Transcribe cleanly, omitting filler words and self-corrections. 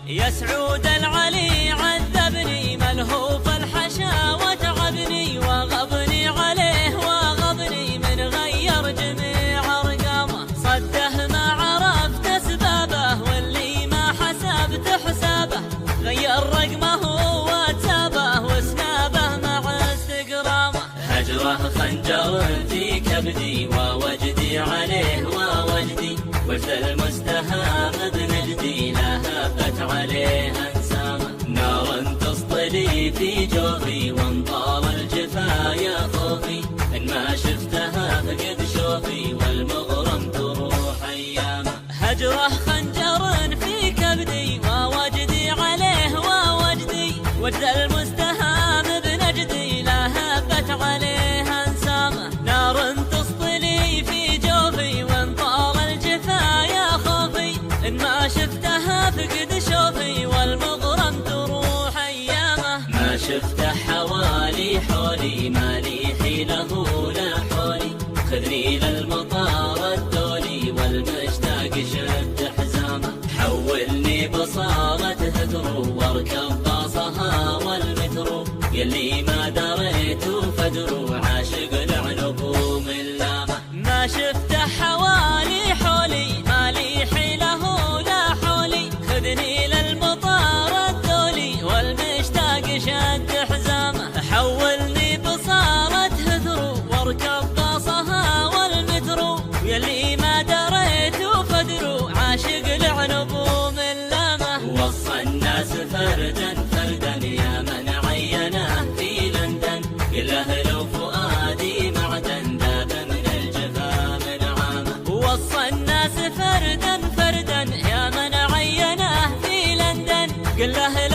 يا سعود العلي عذبني ملهوف الحشا وتعبني وغبني عليه وغبني من غير جميع ارقامه صده ما عرفت اسبابه واللي ما حسبت حسابه غير رقمه واتسابه وسنابه مع استقرامه هجره خنجر في كبدي ووجدي عليه ووجدي وجد المستهام بنجدي لهبت عليه انسامه نار تصطلي في جوفي وانطال الجفا يا خوفي ان ما شفتها فقد شوفي والمغرم تروح ايامه هجره خنجر في كبدي ووجدي عليه ووجدي وجد المستهام بنجدي لهبت عليه انسامه نار تصطلي في جوفي وانطال الجفا يا خوفي ان ما شفتها فقد شوفي والمغرم تروح ايامه ما شفته حوالي حولي ما لي حيله لا حولي خذني للمطار الدولي والمشتاق شد حزامه حولني بصالة هترو واركب باصها والمترو يلي ما دريت فدرو عاشق العنب من لامه ما شفته حوالي حولي ما لي حيله لا حولي خذني للمطار الدولي والمشتاق شد حزامه حولني بصالة هثرو واركب باصها والمترو يلي ما دريت فدرو عاشق العنب من لامه وصى الناس فردا فردا يا من عينه في لندن الاهل وفؤادي معدن ذاب من الجفا من عامه وصى الناس فردا فردا يا من عينه في لندن قل له